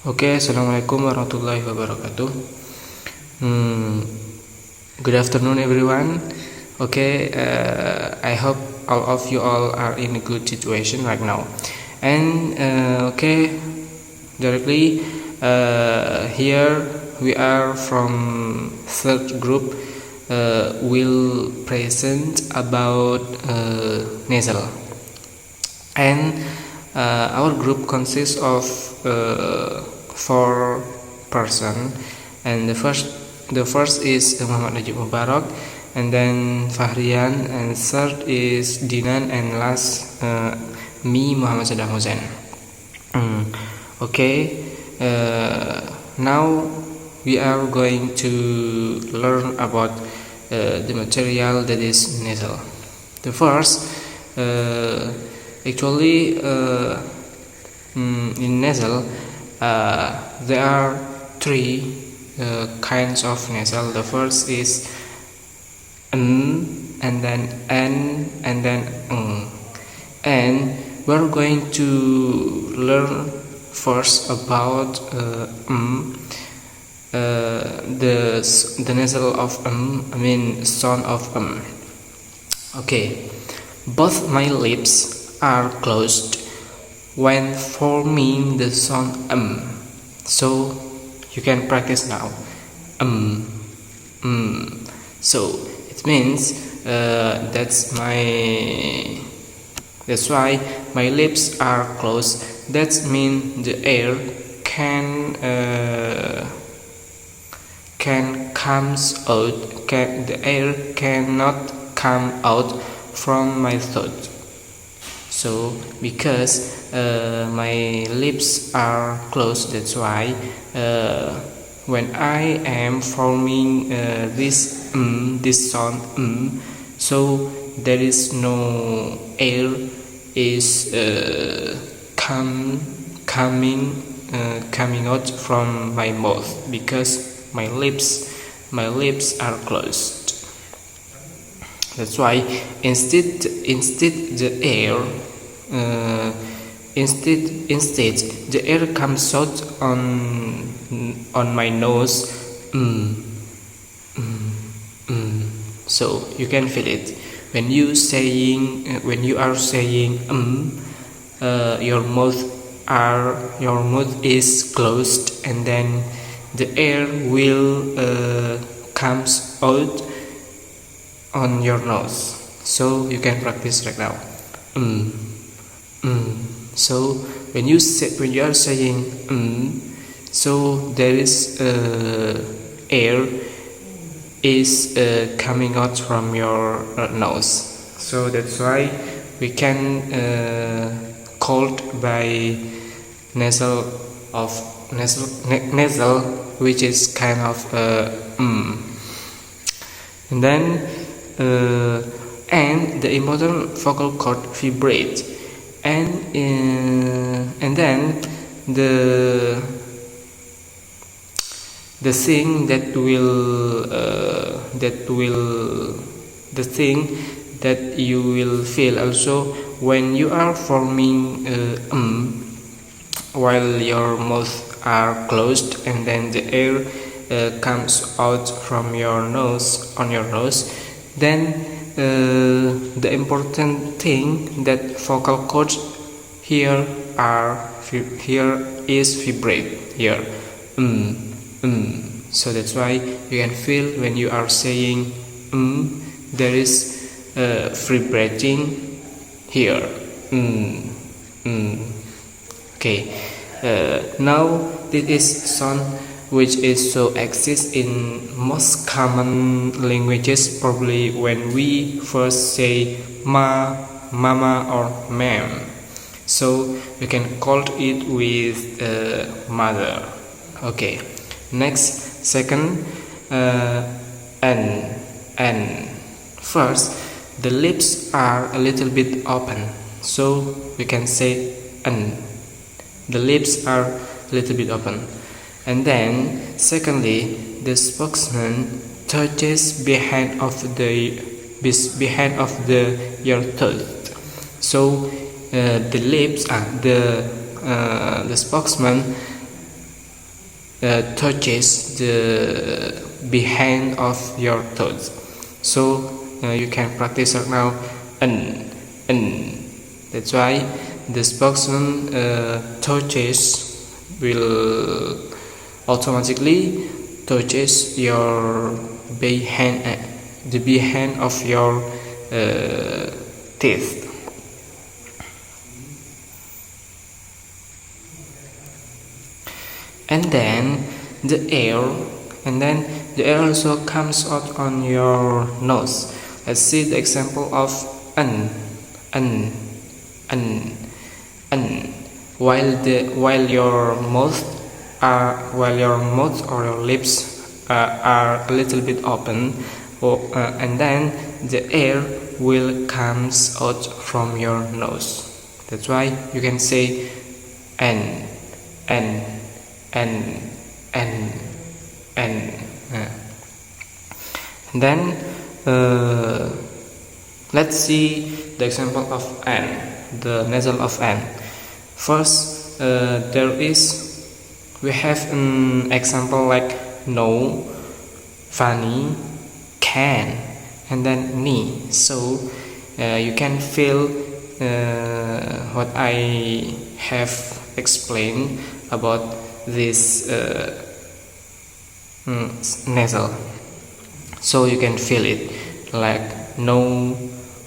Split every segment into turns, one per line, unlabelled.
Okay, assalamualaikum warahmatullahi wabarakatuh. Good afternoon, everyone. Okay, I hope all of you all are in a good situation right now. And okay, directly here we are from third group. Will present about nasal, and our group consists of 4 person, and the first is Muhammad Najib Mubarok, and then Fahrian, and third is Dinan, and last me, Muhammad Saddam Hozen. Okay, now we are going to learn about the material that is nasal. The first, actually, in nasal there are 3 kinds of nasal. The first is n, and then n, and then ng. And we're going to learn first about the nasal of I mean sound of Okay, both my lips are closed when forming the sound so you can practice now. So it means that's why my lips are closed. That means the air can comes out. The air cannot come out from my throat. So because my lips are closed, that's why when I am forming this sound so there is no air is coming out from my mouth because my lips are closed. That's why instead the air the air comes out on my nose. So you can feel it when you are saying your mouth is closed, and then the air will comes out on your nose. So you can practice right now. So when you are saying so there is air is coming out from your nose. So that's why we can called by nasal, which is kind of and then and the important vocal cord vibrate, and then the thing that you will feel also when you are forming while your mouth are closed, and then the air comes out from your nose on your nose. Then the important thing that vocal cords here is vibrate here. So that's why you can feel when you are saying there is vibrating here. Okay, now this is sound which is so exists in most common languages, probably when we first say ma, mama, or ma'am. So we can call it with mother. Okay, next, second, n. First, the lips are a little bit open, so we can say n. The lips are a little bit open. And then secondly, the spokesman touches behind of your tooth. So the lips the spokesman touches the behind of your toes. So you can practice right now. N. That's why the spokesman touches will automatically touches your behind, the behind of your teeth. And then the air also comes out on your nose. Let's see the example of an. While your mouth or your lips are a little bit open, and then the air will comes out from your nose. That's why you can say n. And then let's see the example of n, the nasal of n. First, we have an example like no, funny, can, and then ni. So you can feel what I have explained about this nasal. So you can feel it like no,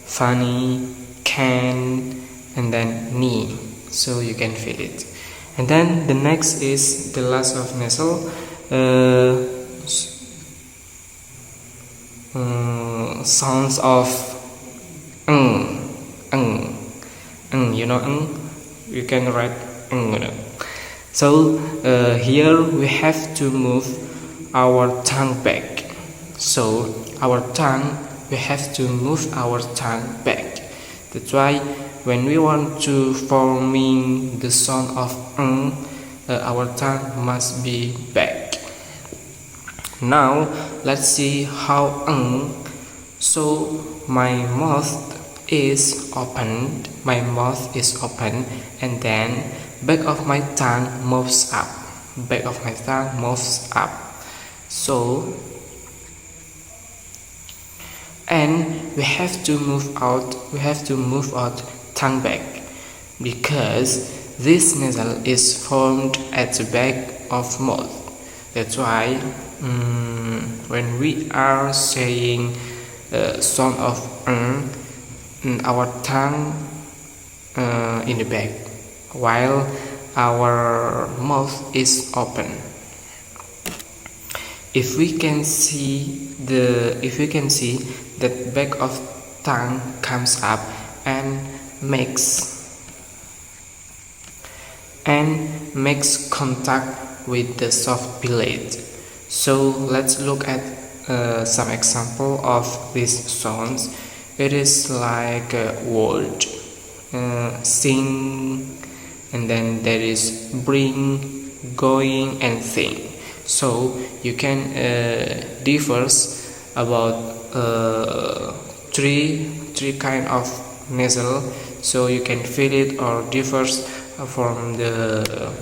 funny, can, and then ni. So you can feel it. And then the next is the last of nasal, sounds of you know, you can write So here we have to move our tongue back. So we have to move our tongue back. That's why when we want to forming the sound of our tongue must be back. Now let's see how So my mouth is open, and then back of my tongue moves up. So, and we have to move out tongue back, because this nasal is formed at the back of mouth. That's why when we are saying sound of our tongue in the back, while our mouth is open. If we can see that back of tongue comes up and makes contact with the soft palate. So let's look at some example of these sounds. It is like word, sing, and then there is bring, going, and thing. So you can differs about three kind of nasal. So you can feel it or differs from the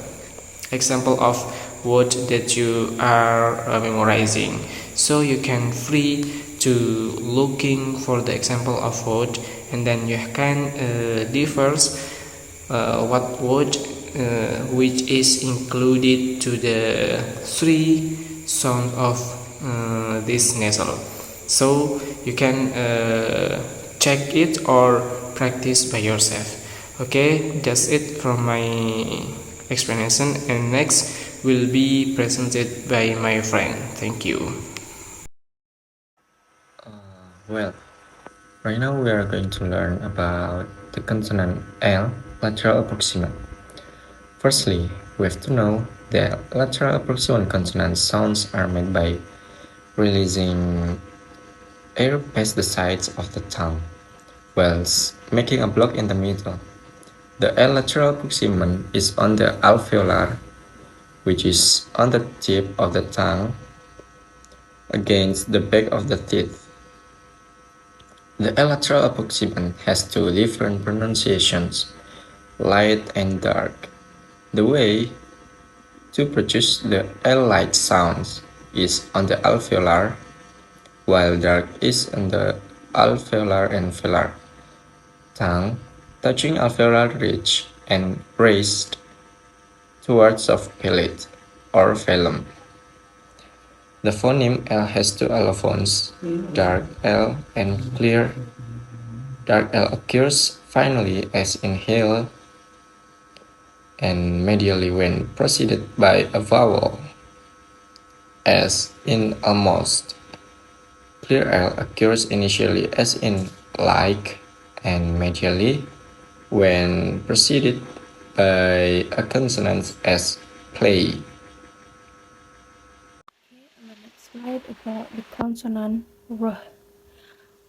example of word that you are memorizing. So you can free to looking for the example of word, and then you can differs what word which is included to the three sound of this nasal. So you can check it or practice by yourself. Okay, that's it from my explanation, and next will be presented by my friend. Thank you.
Well, right now we are going to learn about the consonant L, lateral approximant. Firstly, we have to know that lateral approximant consonant sounds are made by releasing air past the sides of the tongue, whilst making a block in the middle. The L lateral approximant is on the alveolar, which is on the tip of the tongue against the back of the teeth. The L lateral approximant has two different pronunciations, light and dark. The way to produce the L-like sounds is on the alveolar, while dark is on the alveolar and velar. Tongue touching alveolar ridge and raised towards of palate or velum. The phoneme L has two allophones, dark L and clear. Dark L occurs finally as inhale and medially when preceded by a vowel, as in almost. Clear L occurs initially as in like and medially when preceded by a consonant as play.
On the next slide about the consonant R.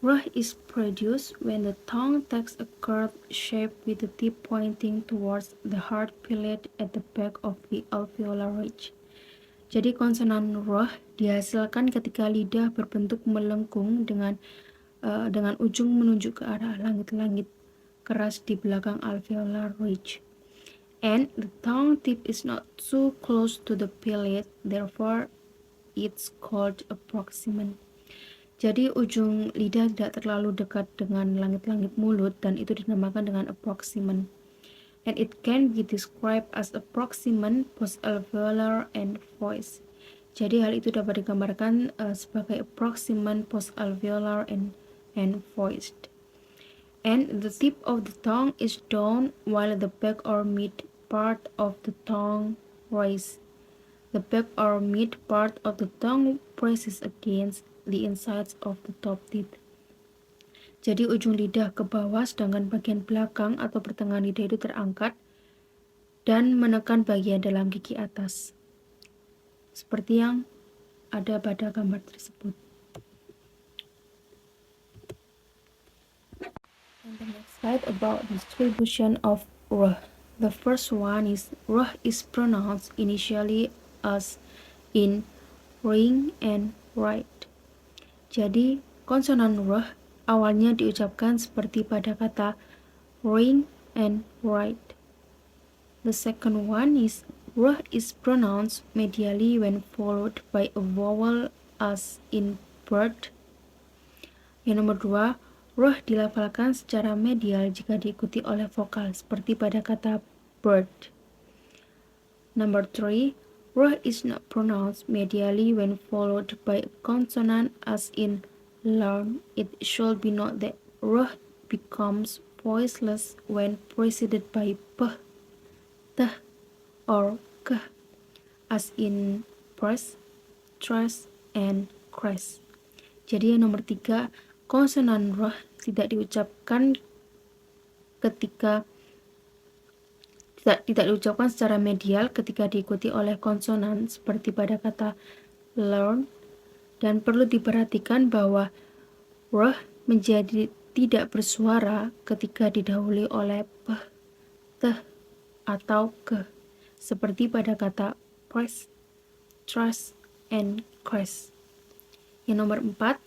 R is produced when the tongue takes a curved shape with the tip pointing towards the hard palate at the back of the alveolar ridge. Jadi konsonan R dihasilkan ketika lidah berbentuk melengkung dengan ujung menunjuk ke arah langit-langit keras di belakang alveolar ridge. And the tongue tip is not too close to the palate, therefore it's called approximant. Jadi ujung lidah tidak terlalu dekat dengan langit-langit mulut dan itu dinamakan dengan approximant. And it can be described as approximant, post-alveolar, and voice. Jadi hal itu dapat digambarkan sebagai approximant, post-alveolar, and voiced. And the tip of the tongue is down while the back or mid part of the tongue rises. The back or mid part of the tongue presses against the insides of the top teeth. Jadi ujung lidah ke bawah sedangkan bagian belakang atau pertengahan lidah itu terangkat dan menekan bagian dalam gigi atas. Seperti yang ada pada gambar tersebut. And the next slide about distribution of R. The first one is R is pronounced initially as in ring and right. Jadi konsonan R awalnya diucapkan seperti pada kata ring and right. The second one is R is pronounced medially when followed by a vowel as in bird. Yang nomor dua, R dilafalkan secara medial jika diikuti oleh vokal seperti pada kata bird. Number 3, R is not pronounced medially when followed by a consonant as in learn. It should be noted that R becomes voiceless when preceded by p, t, or k, as in press, trust, and crash. Jadi yang nomor 3, konsonan R tidak diucapkan secara medial ketika diikuti oleh konsonan seperti pada kata learn, dan perlu diperhatikan bahwa R menjadi tidak bersuara ketika didahului oleh p, t, atau k, seperti pada kata press, trust, and crash. Yang nomor 4,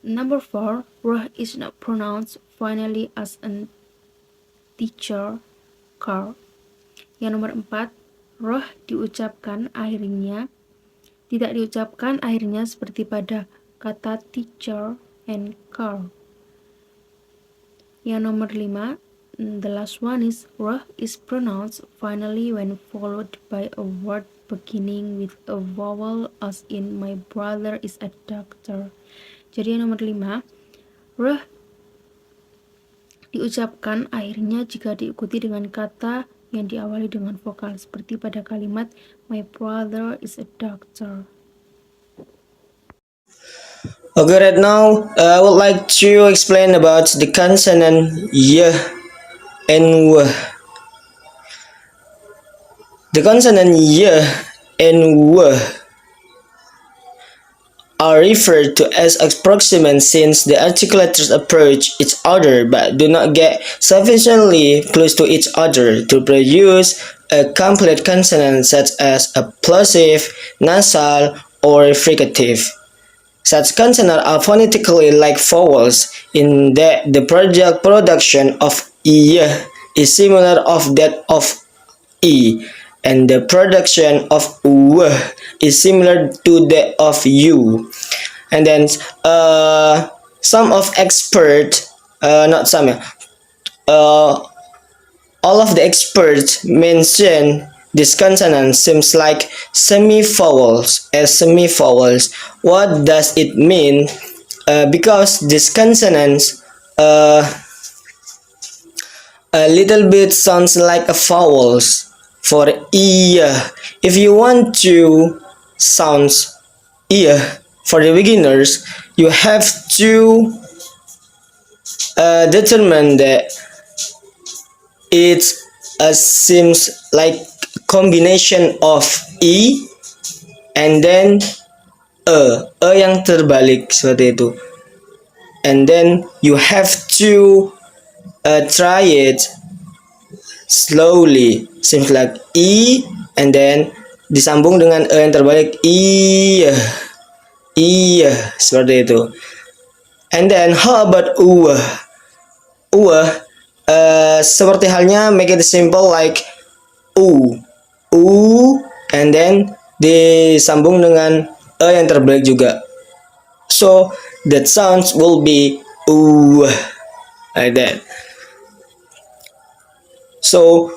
number 4, R is not pronounced finally as an teacher, car. Yang nomor 4, R diucapkan akhirnya, tidak diucapkan akhirnya seperti pada kata teacher and car. Yang nomor 5, the last one is R is pronounced finally when followed by a word beginning with a vowel as in my brother is a doctor. Jadi yang nomor 5, R diucapkan akhirnya jika diikuti dengan kata yang diawali dengan vokal seperti pada kalimat my brother is a doctor.
Okay, right now I would like to explain about the consonant y and w. The consonant y and w are referred to as approximant since the articulators approach each other but do not get sufficiently close to each other to produce a complete consonant such as a plosive, nasal, or fricative. Such consonants are phonetically like vowels in that the production of y is similar of that of e, and the production of is similar to that of u. And then some of expert, not some, all of the experts mention this consonant seems like semi-vowels as semi-vowels. What does it mean? Because this consonants a little bit sounds like a vowels for ear. If you want to sounds ear for the beginners, you have to determine that it seems like combination of i and then yang terbalik seperti itu, and then you have to try it slowly, seems like i and then disambung dengan yang terbalik iya seperti itu. And then how about seperti halnya make it simple like u and then disambung dengan yang terbalik juga, so that sounds will be like that. So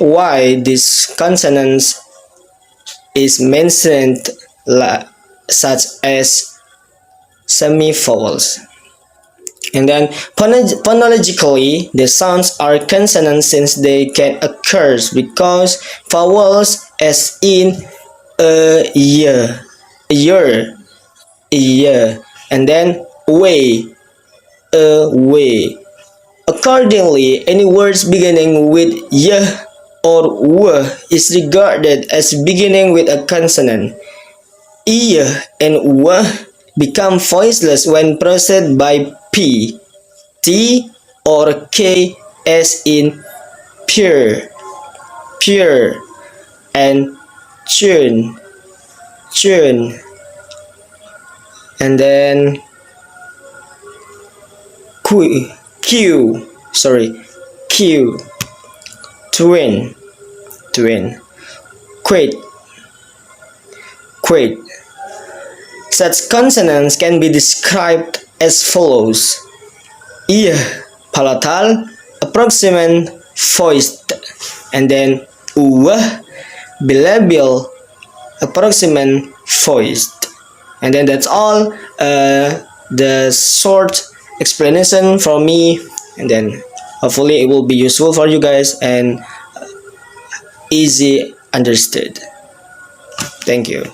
why this consonants is mentioned such as semi-vowels. And then phonologically, the sounds are consonants since they can occur because vowels as in year, and then way. Accordingly, any words beginning with y or w is regarded as beginning with a consonant. I and w become voiceless when preceded by p, t, or k as in pure, and chun, and then q, twin, quit. Such consonants can be described as follows: I, palatal, approximant, voiced, and then u, bilabial, approximant, voiced. And then that's all the short explanation from me, and then hopefully it will be useful for you guys and easy understood. Thank you.